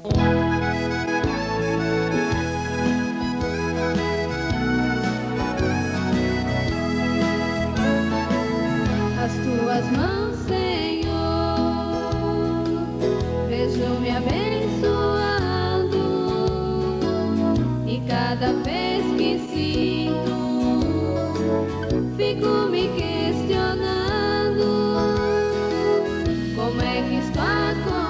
As tuas mãos, Senhor, vejo-me abençoando, e cada vez que sinto, fico me questionando, como é que isto acontece,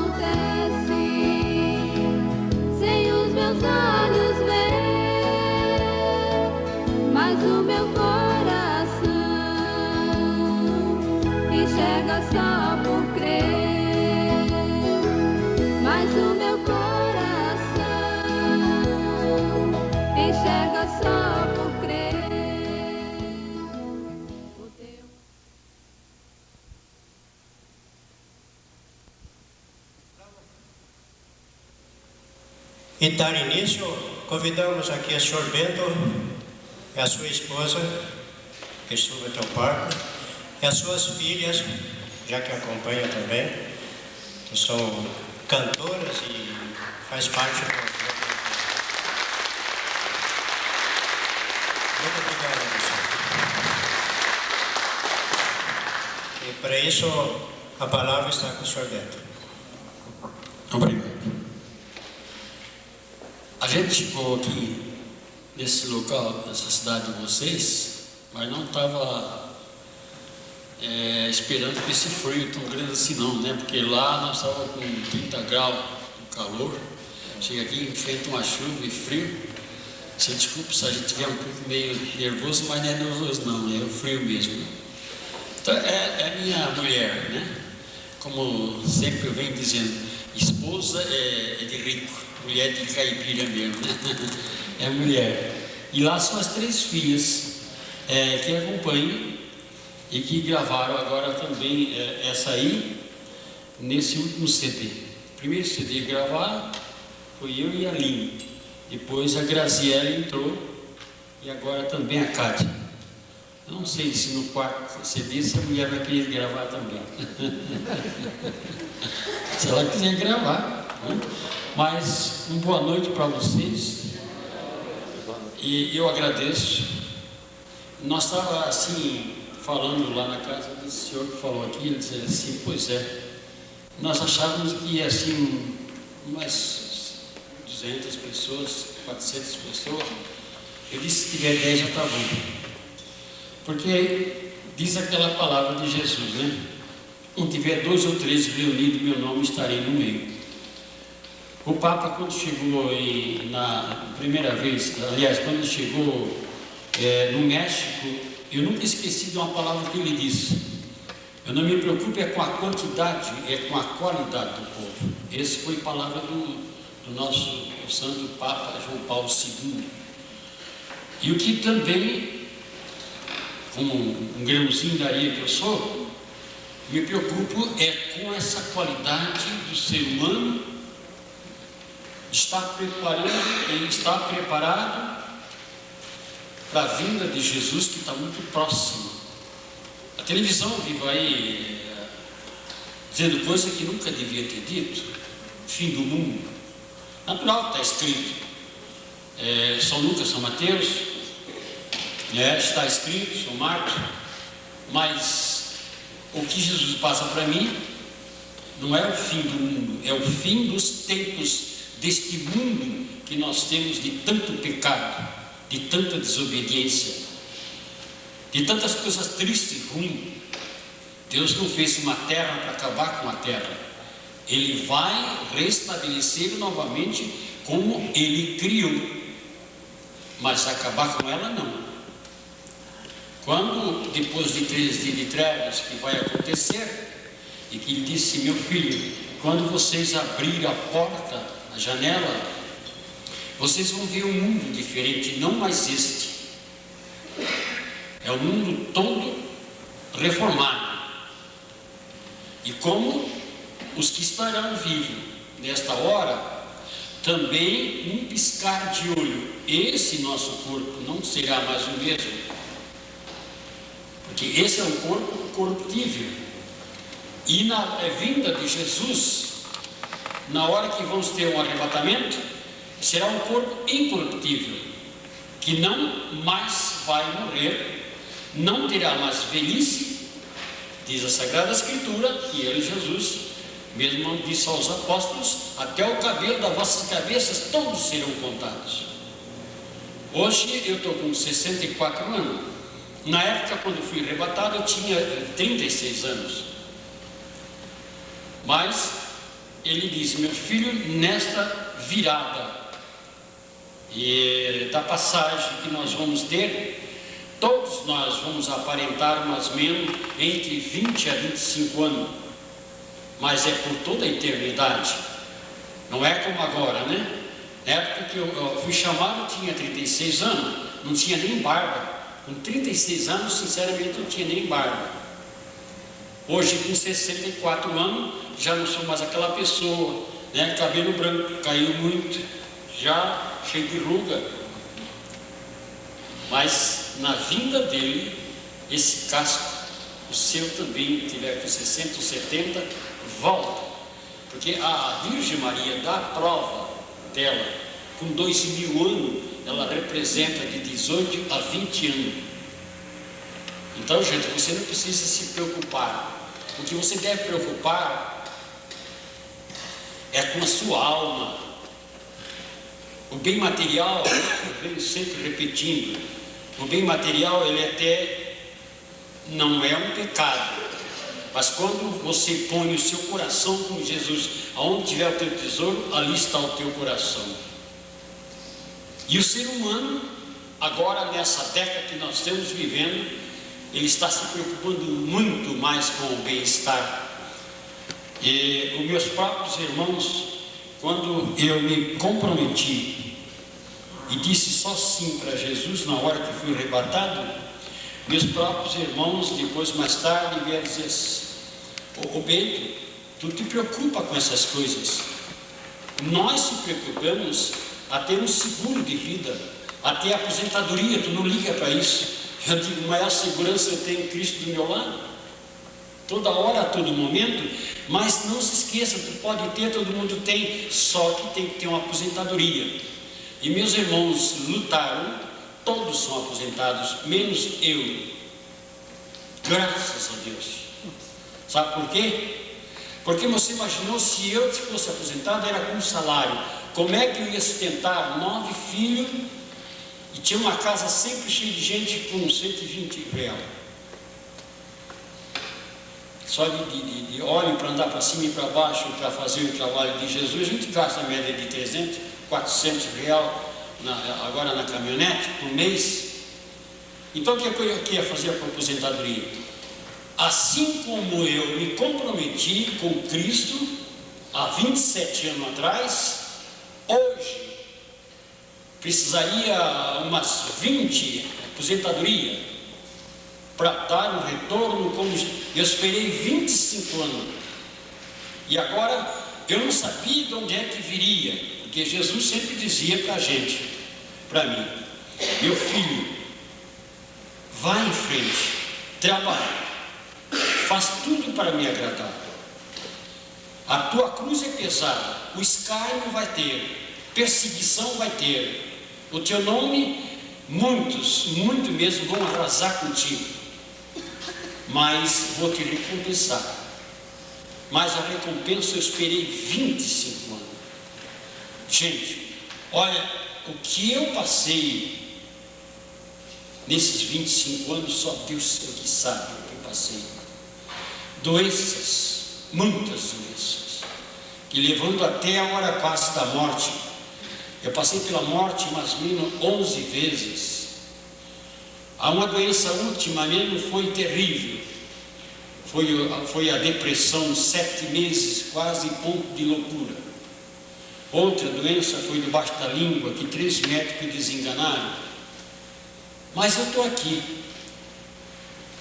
sem os meus olhos ver, mas o meu coração enxerga só por crer, mas o meu coração enxerga só por crer. E dar início, convidamos aqui a Sr. Bento e a sua esposa, que suba ao palco, e as suas filhas, já que acompanham também, que são cantoras e faz parte do... Muito obrigado, pessoal. E para isso, a palavra está com o Sr. Bento. Obrigado. A gente chegou aqui, nesse local, nessa cidade de vocês, mas não estava esperando por esse frio tão grande assim não, né? Porque lá nós estávamos com 30 graus de calor, chega aqui, enfrenta uma chuva e frio. Você desculpa se a gente estiver um pouco meio nervoso, mas não é nervoso não, é o frio mesmo, né? Então é minha mulher, né? Como sempre eu venho dizendo, esposa é de rico, mulher de caipira mesmo, né? É mulher. E lá são as 3 filhas que acompanham e que gravaram agora também essa aí, nesse último CD. O primeiro CD que gravaram foi eu e a Aline. Depois a Graziella entrou e agora também a Cátia. Eu não sei se no quarto CD se a mulher vai querer gravar também. Se ela quiser gravar, né? Mas uma boa noite para vocês. E eu agradeço. Nós estávamos assim, falando lá na casa desse senhor que falou aqui, ele disse assim, pois é, nós achávamos que ia assim, umas 200 pessoas, 400 pessoas. Eu disse, se tiver 10 já está bom. Porque diz aquela palavra de Jesus, né? Onde tiver 2 ou 3 reunidos, meu nome estarei no meio. O Papa, quando chegou na primeira vez, aliás, quando chegou no México, eu nunca esqueci de uma palavra que ele disse. Eu não me preocupo com a quantidade, é com a qualidade do povo. Essa foi a palavra do nosso Santo Papa João Paulo II. E o que também, como um grãozinho da areia que eu sou, me preocupo é com essa qualidade do ser humano estar preparado para a vinda de Jesus, que está muito próxima. A televisão vive aí dizendo coisa que nunca devia ter dito. Fim do mundo. Natural, está escrito. São Lucas, São Mateus, está escrito, São Marcos. Mas o que Jesus passa para mim não é o fim do mundo, é o fim dos tempos deste mundo que nós temos de tanto pecado, de tanta desobediência, de tantas coisas tristes e ruins. Deus não fez uma terra para acabar com a terra. Ele vai restabelecer novamente como Ele criou, mas acabar com ela não. Quando, depois de 3 dias de trevas, que vai acontecer, e que Ele disse, meu filho, quando vocês abrirem a porta, a janela, vocês vão ver um mundo diferente, não mais este. É o mundo todo reformado. E como os que estarão vivos nesta hora, também um piscar de olho, esse nosso corpo não será mais o mesmo. Porque esse é um corpo corruptível. E na vinda de Jesus, na hora que vamos ter um arrebatamento, será um corpo incorruptível, que não mais vai morrer, não terá mais velhice, diz a Sagrada Escritura, e ele, Jesus, mesmo disse aos apóstolos: até o cabelo das vossas cabeças todos serão contados. Hoje eu estou com 64 anos. Na época, quando fui arrebatado, eu tinha 36 anos. Mas ele disse: meu filho, nesta virada e da passagem que nós vamos ter, todos nós vamos aparentar mais ou menos entre 20 a 25 anos, mas é por toda a eternidade. Não é como agora, né? Na época que eu fui chamado, eu tinha 36 anos, não tinha nem barba. Com 36 anos, sinceramente, não tinha nem barba. Hoje, com 64 anos, já não sou mais aquela pessoa, né? Cabelo branco caiu muito, já cheio de ruga. Mas na vinda dele, esse casco, o seu também, tiver com 60 ou 70, volta. Porque a Virgem Maria dá a prova dela, com 2000 anos, ela representa de 18 a 20 anos. Então, gente, você não precisa se preocupar. O que você deve preocupar é com a sua alma. O bem material, eu venho sempre repetindo, o bem material, ele até não é um pecado. Mas quando você põe o seu coração com Jesus, aonde tiver o teu tesouro, ali está o teu coração. E o ser humano, agora nessa década que nós estamos vivendo, ele está se preocupando muito mais com o bem-estar. E os meus próprios irmãos, quando eu me comprometi e disse só sim para Jesus na hora que fui arrebatado, meus próprios irmãos, depois mais tarde, vieram dizer assim: ô Bento, tu te preocupa com essas coisas. Nós se preocupamos a ter um seguro de vida, a ter aposentadoria, tu não liga para isso. Eu digo: maior segurança eu tenho Cristo do meu lado, toda hora, a todo momento. Mas não se esqueça, tu pode ter, todo mundo tem, só que tem que ter uma aposentadoria. E meus irmãos lutaram, todos são aposentados, menos eu, graças a Deus. Sabe por quê? Porque você imaginou, se eu fosse aposentado, era com um salário, como é que eu ia sustentar 9 filhos e tinha uma casa sempre cheia de gente com 120 reais? Só de óleo para andar para cima e para baixo, para fazer o trabalho de Jesus, a gente gasta a média de 300, 400 reais agora na caminhonete, por mês. Então o que eu ia fazer com a aposentadoria? Assim como eu me comprometi com Cristo há 27 anos atrás, hoje precisaria umas 20 aposentadorias para dar um retorno. Como eu esperei 25 anos e agora eu não sabia de onde é que viria, porque Jesus sempre dizia para a gente, para mim: meu filho, vai em frente, trabalha, faz tudo para me agradar. A tua cruz é pesada, o escárnio vai ter, perseguição vai ter, o teu nome, muitos, muito mesmo, vão arrasar contigo, mas vou te recompensar. Mas a recompensa eu esperei 25 anos. Gente, olha, o que eu passei nesses 25 anos, só Deus que sabe o que eu passei. Doenças, muitas doenças, que levando até a hora quase da morte. Eu passei pela morte mais ou menos 11 vezes. Há uma doença última mesmo, foi terrível. Foi a depressão, 7 meses, quase ponto de loucura. Outra doença foi debaixo da língua, que 3 médicos desenganaram. Mas eu estou aqui.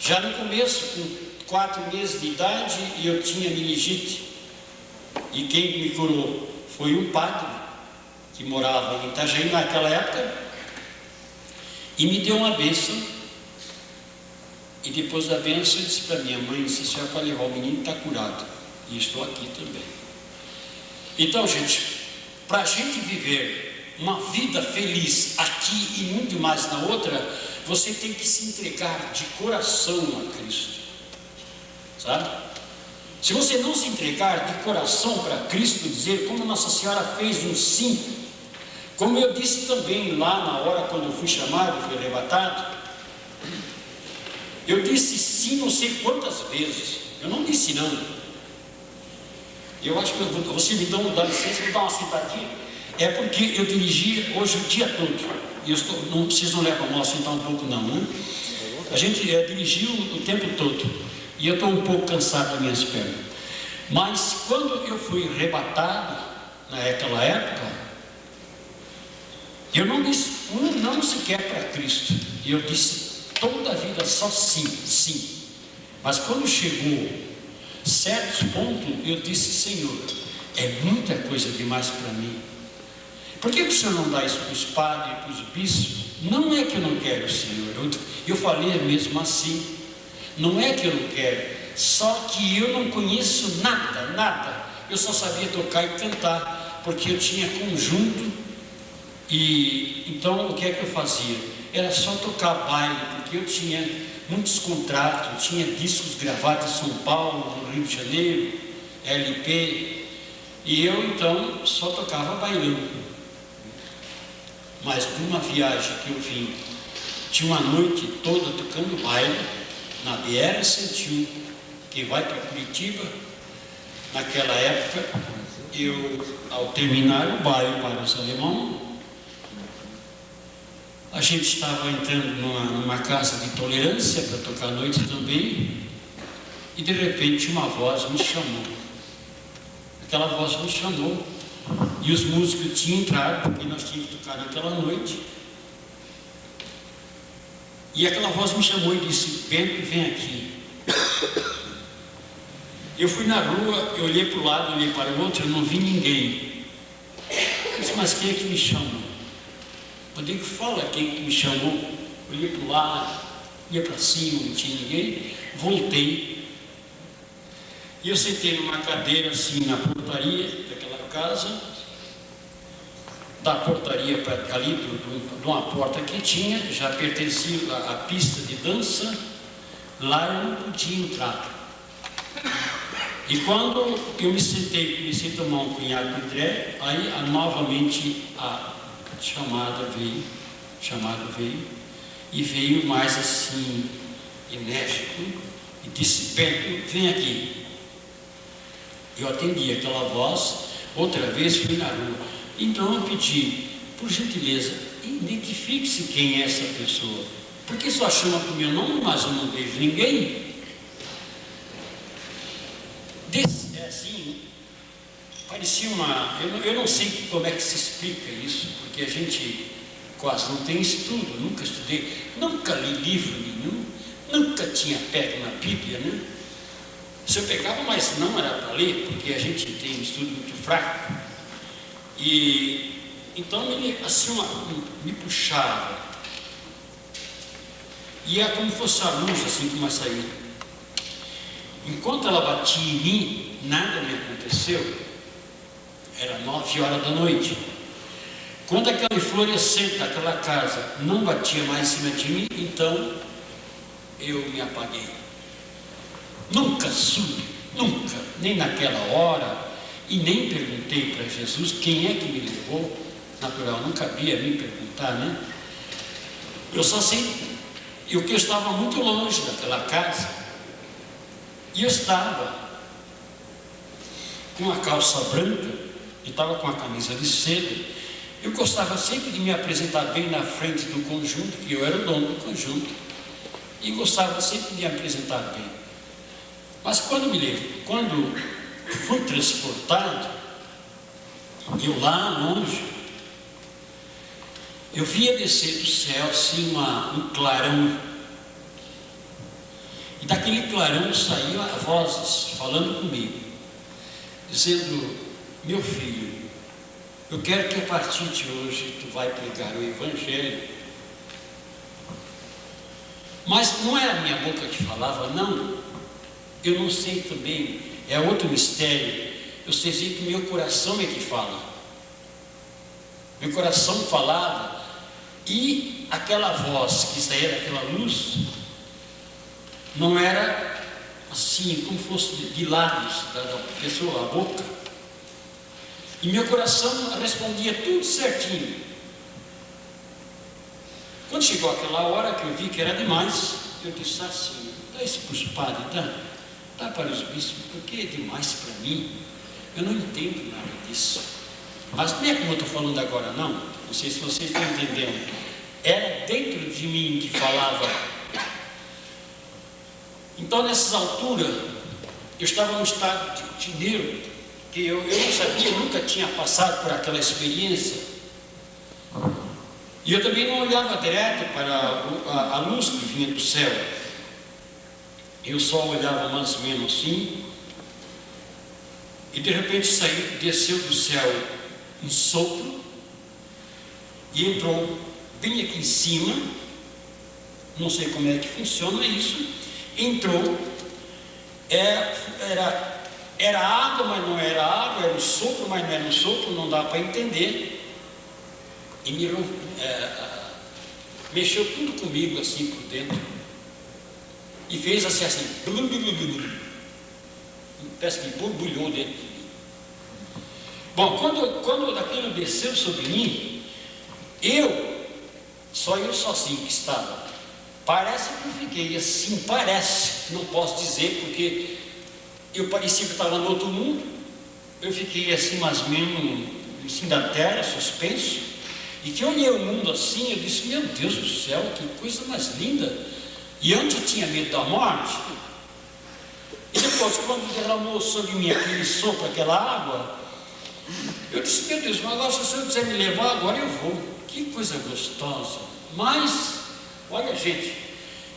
Já no começo, com 4 meses de idade, eu tinha meningite. E quem me curou foi um padre que morava em Itajaí naquela época, e me deu uma bênção. E depois da bênção eu disse para minha mãe: se a senhora pode levar o menino, está curado. E estou aqui também. Então, gente, para a gente viver uma vida feliz aqui e muito mais na outra, você tem que se entregar de coração a Cristo, sabe? Se você não se entregar de coração para Cristo, dizer como Nossa Senhora fez um sim, como eu disse também lá na hora quando eu fui chamado, fui arrebatado, eu disse sim não sei quantas vezes, eu não disse não. Eu acho que você me dá licença, me dá uma sentadinha, é porque eu dirigi hoje o dia todo, e vocês não levam a mão a sentar um pouco não, né? A gente dirigiu o tempo todo, e eu estou um pouco cansado das minhas pernas, mas quando eu fui arrebatado, naquela época, eu não disse não sequer para Cristo, e eu disse toda a vida só sim, sim. Mas quando chegou certos pontos, eu disse: Senhor, é muita coisa demais para mim. Por que o Senhor não dá isso para os padres, para os bispos? Não é que eu não quero, Senhor. Eu falei mesmo assim. Não é que eu não quero, só que eu não conheço nada. Eu só sabia tocar e cantar, porque eu tinha conjunto. E então o que é que eu fazia? Era só tocar baile, porque eu tinha muitos contratos, eu tinha discos gravados em São Paulo, no Rio de Janeiro, LP, e eu então só tocava bailão. Mas numa viagem que eu vim, tinha uma noite toda tocando baile na BR-101, que vai para Curitiba. Naquela época, eu, ao terminar o baile para os alemães, a gente estava entrando numa casa de tolerância para tocar à noite também, e de repente uma voz me chamou. Aquela voz me chamou, e os músicos tinham entrado, porque nós tínhamos que tocar naquela noite. E aquela voz me chamou e disse: Bento, vem aqui. Eu fui na rua, eu olhei para o lado, olhei para o outro, eu não vi ninguém. Eu disse: mas quem é que me chamou? Eu digo: fala quem que me chamou. Olhei para o lado, ia para cima, não tinha ninguém. Voltei. E eu sentei numa cadeira assim na portaria daquela casa. Da portaria para ali, de uma porta que tinha, já pertencia à pista de dança. Lá eu não podia entrar. E quando eu me sentei, comecei a tomar um punhado de dré, aí novamente a chamada veio, e veio mais assim, enérgico, e disse: Bento, vem aqui. Eu atendi aquela voz, outra vez fui na rua. Então eu pedi: por gentileza, identifique-se quem é essa pessoa, porque só chama para o meu nome, mas eu não vejo ninguém. Assim, parecia eu não sei como é que se explica isso, porque a gente quase não tem estudo, nunca estudei, nunca li livro nenhum, nunca tinha pego na Bíblia, né? Se eu pegava, mas não era para ler, porque a gente tem um estudo muito fraco. E então ele assim me puxava, e é como fosse a luz assim que vai sair. Enquanto ela batia em mim, nada me aconteceu. Era 9 horas da noite. Quando aquela fluorescente daquela casa não batia mais em cima de mim, então eu me apaguei. Nunca subi, nunca, nem naquela hora. E nem perguntei para Jesus quem é que me levou. Natural, não cabia me perguntar, né? Eu só sei que eu estava muito longe daquela casa. E eu estava com uma calça branca, eu estava com a camisa de seda. Eu gostava sempre de me apresentar bem na frente do conjunto, que eu era o dono do conjunto. E gostava sempre de me apresentar bem. Mas quando fui transportado, eu lá longe, eu via descer do céu assim um clarão, e daquele clarão saíam vozes falando comigo, dizendo: meu filho, eu quero que a partir de hoje tu vai pregar o Evangelho. Mas não era a minha boca que falava, não. Eu não sei também, é outro mistério. vocês veem que meu coração é que fala. Meu coração falava, e aquela voz que saía daquela luz, não era assim, como fosse de lábios da pessoa, a boca. E meu coração respondia tudo certinho. Quando chegou aquela hora que eu vi que era demais, eu disse assim: dá isso para os padres, dá para os bispos, porque é demais para mim. Eu não entendo nada disso. Mas não é como eu estou falando agora, não sei se vocês estão entendendo. Era dentro de mim que falava. Então, nessas alturas, eu estava num estado de nervo, que eu não sabia, nunca tinha passado por aquela experiência. E eu também não olhava direto para a luz que vinha do céu. Eu só olhava mais ou menos assim. E de repente desceu do céu um sopro e entrou bem aqui em cima. Não sei como é que funciona isso. Entrou, era água, mas não era água, era um sopro, mas não era um sopro, não dá para entender. E mexeu tudo comigo assim por dentro. E fez assim, parece que borbulhou dentro de mim. Bom, quando aquilo desceu sobre mim, só eu sozinho que estava. Parece que eu fiquei assim, parece, não posso dizer, porque eu parecia que estava no outro mundo. Eu fiquei assim, mais ou menos, assim, da terra, suspenso. E que eu olhei o mundo assim, eu disse: meu Deus do céu, que coisa mais linda. E antes eu tinha medo da morte. E depois, quando derramou sobre mim aquele sopro, aquela água, eu disse: meu Deus, mas agora se o Senhor quiser me levar, agora eu vou. Que coisa gostosa. Mas, olha gente,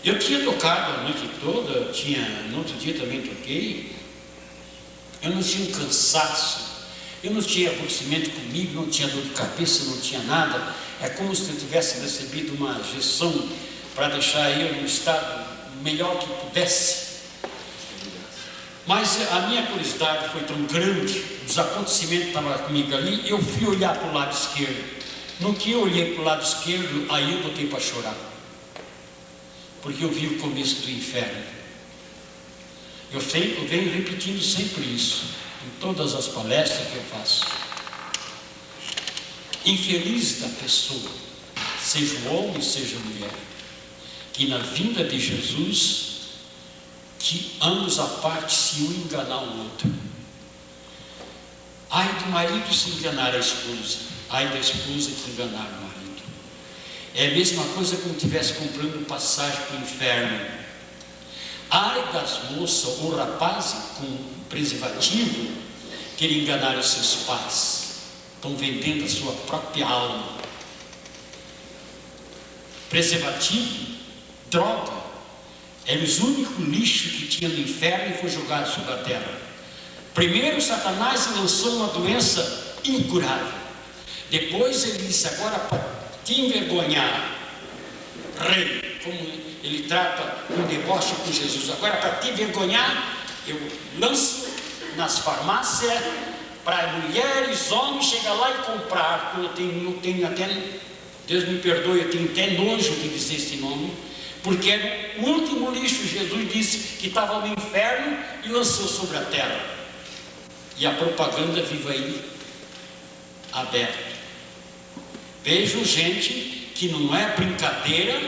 eu tinha tocado a noite toda, no outro dia também toquei. Eu não tinha um cansaço. Eu não tinha aborrecimento comigo, não tinha dor de cabeça, não tinha nada. É como se eu tivesse recebido uma injeção para deixar eu no estado melhor que pudesse. Mas a minha curiosidade foi tão grande, os acontecimentos estavam comigo ali, eu fui olhar para o lado esquerdo. No que eu olhei para o lado esquerdo, aí eu botei para chorar. Porque eu vi o começo do inferno. Eu venho repetindo sempre isso. Em todas as palestras que eu faço. Infeliz da pessoa, seja o homem, seja a mulher, que na vinda de Jesus, que ambos à parte se um enganar o outro. Ai do marido se enganar a esposa, ai da esposa que enganar o marido. É a mesma coisa como se estivesse comprando passagem para o inferno. Ai das moças ou rapazes com preservativo que enganar os seus pais, estão vendendo a sua própria alma. Preservativo, droga, era o único lixo que tinha no inferno e foi jogado sobre a terra. Primeiro Satanás lançou uma doença incurável, depois ele disse: agora para te envergonhar, rei, como ele trata um deboche com Jesus, agora para te envergonhar, eu lanço nas farmácias para mulheres, homens chegar lá e comprar. Porque eu tenho até, Deus me perdoe, eu tenho até nojo de dizer esse nome, porque era o último lixo. Jesus disse que estava no inferno e lançou sobre a terra. E a propaganda viva aí, aberta. Vejo gente que não é brincadeira,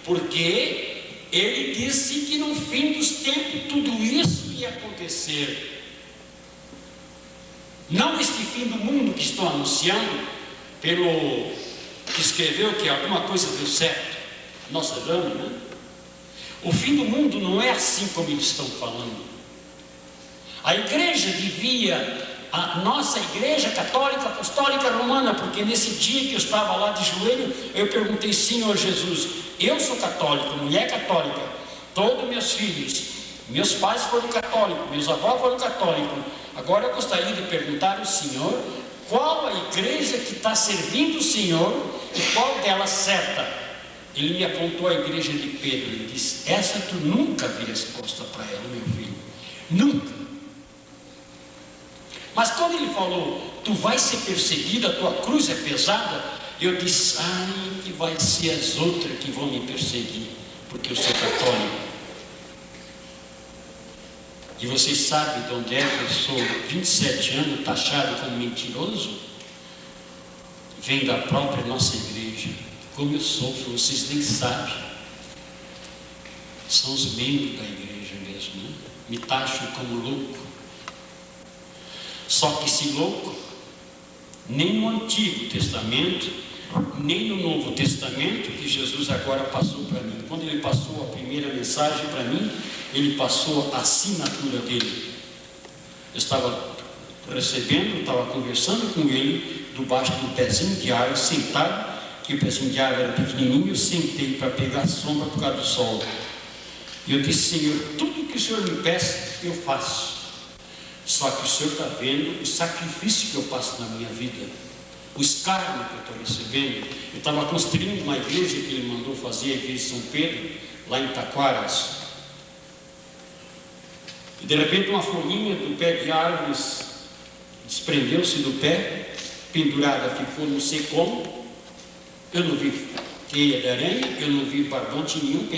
porque ele disse que no fim dos tempos tudo isso ia acontecer. Não este fim do mundo que estão anunciando, pelo que escreveu que alguma coisa deu certo, nossa dama, né? O fim do mundo não é assim como eles estão falando. A igreja devia, a nossa igreja católica, apostólica romana, porque nesse dia que eu estava lá de joelho, eu perguntei: Senhor Jesus, eu sou católico, mulher católica, todos meus filhos, meus pais foram católicos, meus avós foram católicos. Agora eu gostaria de perguntar ao Senhor qual a igreja que está servindo o Senhor e qual delas certa. Ele me apontou a igreja de Pedro. Ele disse: essa tu nunca vi resposta para ela, meu filho, nunca. Mas quando ele falou, tu vais ser perseguida, a tua cruz é pesada, eu disse, ai, que vai ser as outras que vão me perseguir, porque eu sou católico. E vocês sabem de onde é que eu sou 27 anos taxado como mentiroso? Vem da própria nossa igreja. Como eu sofro, vocês nem sabem. São os membros da igreja mesmo, né? Me taxam como louco. Só que esse louco, nem no Antigo Testamento, nem no Novo Testamento, que Jesus agora passou para mim. Quando ele passou a primeira mensagem para mim, ele passou a assinatura dele. Eu estava recebendo, estava conversando com ele, debaixo do pezinho de árvore, sentado, que o pezinho de árvore era pequenininho, eu sentei para pegar sombra por causa do sol. E eu disse, Senhor, tudo que o Senhor me peça, eu faço. Só que o Senhor está vendo o sacrifício que eu passo na minha vida, o escárnio que eu estou recebendo. Eu estava construindo uma igreja que ele mandou fazer, a igreja de São Pedro, lá em Taquaras. E de repente uma folhinha do pé de árvores desprendeu-se do pé, pendurada ficou não sei como. Eu não vi teia de aranha, eu não vi barbante nenhum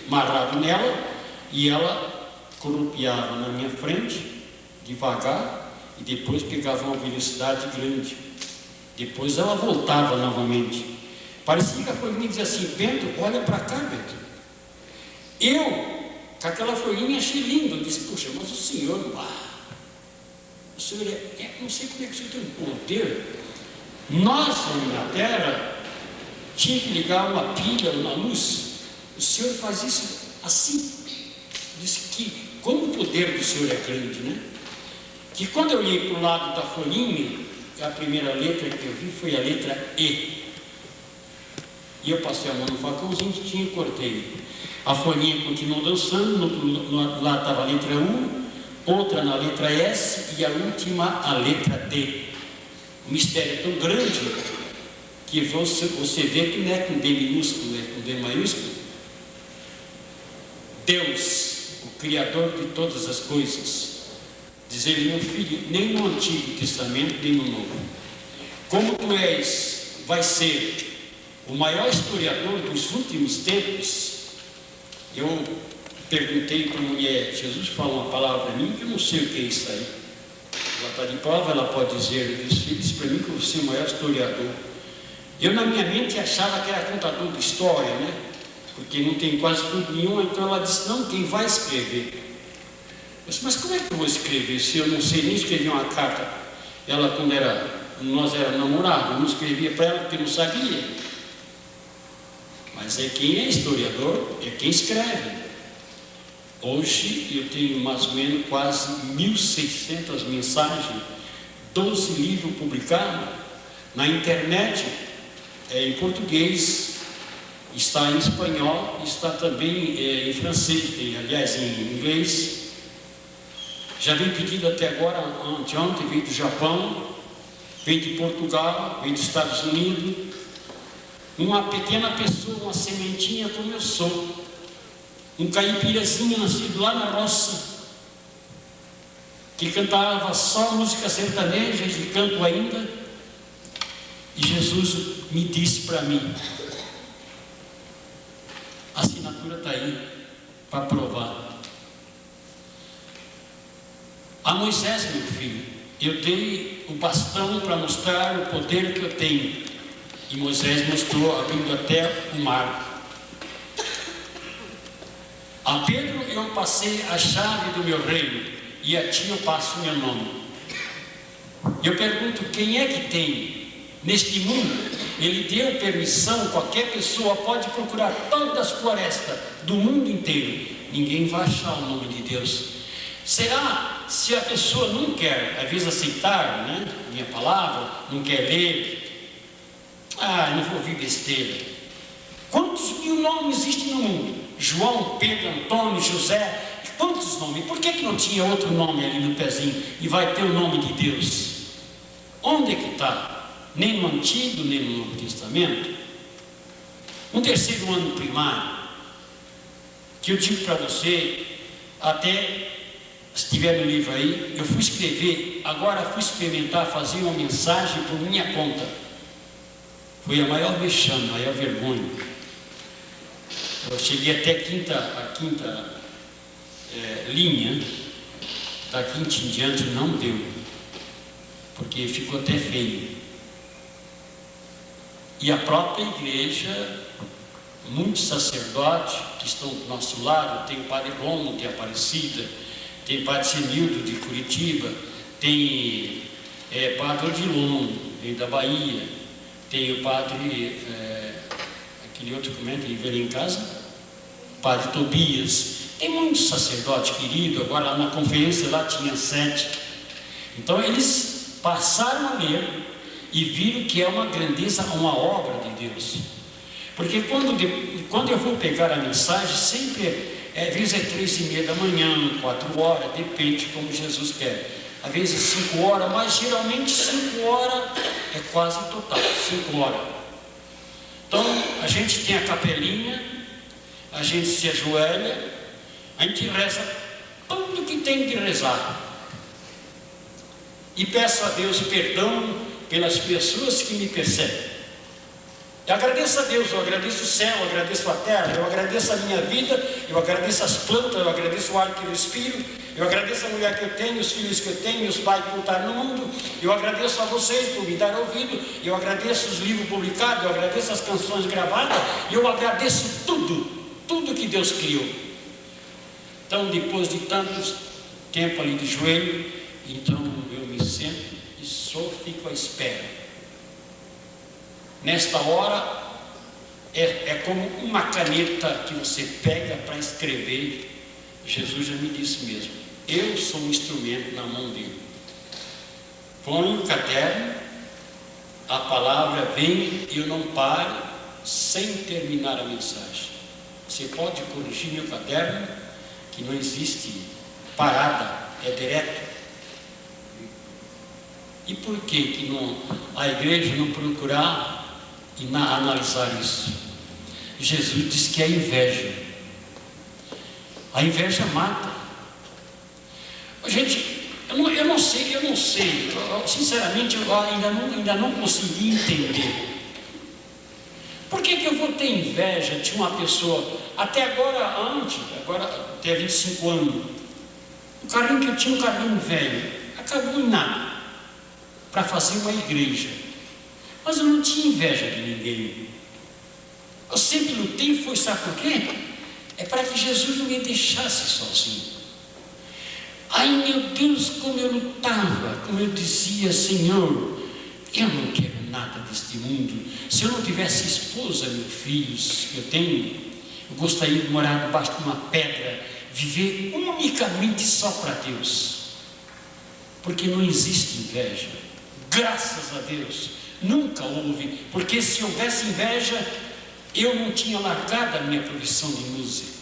amarrado nela, e ela corrupiava na minha frente, devagar, e depois pegava uma velocidade grande. Depois ela voltava novamente. Parecia que a folhinha dizia assim, Bento, olha para cá, Bento. Eu, com aquela folhinha, achei lindo. Eu disse, poxa, mas o senhor, o senhor não sei como é que o senhor tem um poder. Nós, na terra, tinha que ligar uma pilha na luz. O senhor faz isso assim. Disse que, como o poder do senhor é grande, né? Que quando eu olhei para o lado da folhinha, a primeira letra que eu vi foi a letra E. E eu passei a mão no facãozinho que tinha e cortei. A folhinha continuou dançando, no lado estava a letra U, outra na letra S e a última a letra D. O mistério é tão grande que você vê que não é com D minúsculo, é com D maiúsculo. Deus, o Criador de todas as coisas, diz ele, meu filho, nem no Antigo Testamento, nem no Novo. Como tu vai ser o maior historiador dos últimos tempos, eu perguntei para a mulher, Jesus fala uma palavra para mim que eu não sei o que é isso aí. Ela está de prova, ela pode dizer, ele disse para mim que eu vou ser o maior historiador. Eu na minha mente achava que era contador de história, né? Porque não tem quase tudo nenhum, então ela disse, não, quem vai escrever? Eu disse, mas como é que eu vou escrever se eu não sei nem escrever uma carta? Ela, quando nós éramos namorados, eu não escrevia para ela porque não sabia. Mas é quem é historiador, é quem escreve. Hoje eu tenho mais ou menos quase 1.600 mensagens, 12 livros publicados na internet, em português, está em espanhol, está também em francês, aliás em inglês. Já veio pedido até agora, anteontem, veio do Japão, veio de Portugal, veio dos Estados Unidos. Uma pequena pessoa, uma sementinha como eu sou, um caipirazinho nascido lá na roça, que cantava só música sertaneja e canto ainda, e Jesus me disse para mim, a assinatura está aí para provar. A Moisés, meu filho, eu dei o bastão para mostrar o poder que eu tenho. E Moisés mostrou abrindo até o mar. A Pedro eu passei a chave do meu reino, e a ti eu passo o meu nome. Eu pergunto, quem é que tem neste mundo? Ele deu permissão, qualquer pessoa pode procurar todas as florestas do mundo inteiro. Ninguém vai achar o nome de Deus. Será, se a pessoa não quer, às vezes, aceitar, né, minha palavra, não quer ler, não vou ouvir besteira. Quantos mil nomes existem no mundo? João, Pedro, Antônio, José, quantos nomes? Por que não tinha outro nome ali no pezinho? E vai ter o nome de Deus? Onde é que está? Nem no Antigo, nem no Novo Testamento. Um terceiro ano primário, que eu digo para você, até Se tiver no livro aí, eu fui escrever, agora fui experimentar fazer uma mensagem por minha conta. Foi a maior vexame, a maior vergonha. Eu cheguei até a quinta linha, da quinta em diante não deu, porque ficou até feio. E a própria igreja, muitos sacerdotes que estão do nosso lado, tem o Padre Romo de Aparecida, tem o Padre Senildo de Curitiba, tem Padre Odilon, veio da Bahia, tem o Padre, aquele outro como é que veio em casa? Padre Tobias, tem muitos sacerdotes queridos, agora lá na conferência lá tinha 7. Então eles passaram a ler e viram que é uma grandeza, uma obra de Deus. Porque quando eu vou pegar a mensagem, sempre às vezes é 3:30 da manhã, 4 horas, depende como Jesus quer. Às vezes 5 horas, mas geralmente 5 horas é quase total, 5 horas. Então a gente tem a capelinha, a gente se ajoelha, a gente reza tudo que tem de rezar. E peço a Deus perdão pelas pessoas que me perseguem. Eu agradeço a Deus, eu agradeço o céu, eu agradeço a terra, eu agradeço a minha vida, eu agradeço as plantas, eu agradeço o ar que eu respiro, eu agradeço a mulher que eu tenho, os filhos que eu tenho, os pais que estão no mundo, eu agradeço a vocês por me dar ouvido, eu agradeço os livros publicados, eu agradeço as canções gravadas, eu agradeço tudo que Deus criou. Então, depois de tanto tempo ali de joelho, então eu me sento e só fico à espera. Nesta hora, é como uma caneta que você pega para escrever. Jesus já me disse mesmo, eu sou um instrumento na mão dele. Põe o caderno, a palavra vem e eu não paro sem terminar a mensagem. Você pode corrigir meu caderno, que não existe parada, é direto. E por que a igreja não procurar e analisar isso? Jesus diz que é inveja. A inveja mata. Gente, eu não sei, sinceramente eu ainda não consegui entender. Por que eu vou ter inveja de uma pessoa, até agora até 25 anos, o carrinho que eu tinha, um carrinho velho, acabou em nada, para fazer uma igreja. Mas eu não tinha inveja de ninguém. Eu sempre lutei, sabe por quê? É para que Jesus não me deixasse sozinho. Ai meu Deus, como eu lutava, como eu dizia, Senhor, eu não quero nada deste mundo. Se eu não tivesse esposa, meus filhos que eu tenho, eu gostaria de morar debaixo de uma pedra, viver unicamente só para Deus. Porque não existe inveja. Graças a Deus, nunca houve. Porque se houvesse inveja, eu não tinha largado a minha profissão de músico.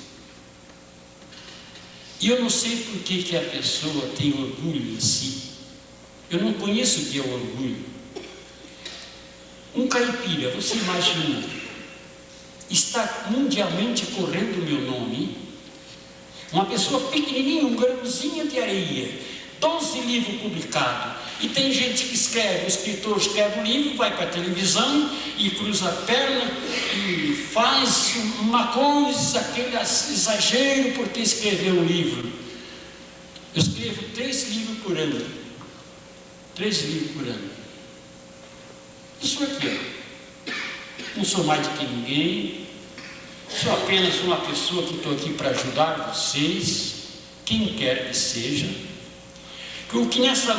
E eu não sei por que a pessoa tem orgulho em si. Eu não conheço o que é o orgulho. Um caipira, você imagina, está mundialmente correndo o meu nome, uma pessoa pequenininha, um grãozinho de areia, 12 livros publicados, e tem gente que escreve, o escritor escreve um livro, vai para a televisão e cruza a perna e faz uma coisa, aquele exagero porque escreveu um livro. Eu escrevo 3 livros por ano. 3 livros por ano. Isso aqui, ó. Não sou mais do que ninguém, sou apenas uma pessoa que estou aqui para ajudar vocês, quem quer que seja. O que nessas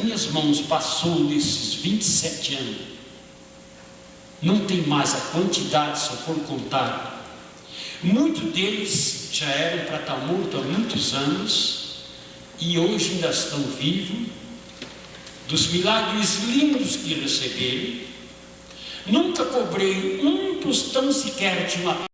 minhas mãos passou nesses 27 anos, não tem mais a quantidade, se eu for contar. Muitos deles já eram para estar mortos há muitos anos e hoje ainda estão vivos, dos milagres lindos que receberam. Nunca cobrei um tostão sequer de uma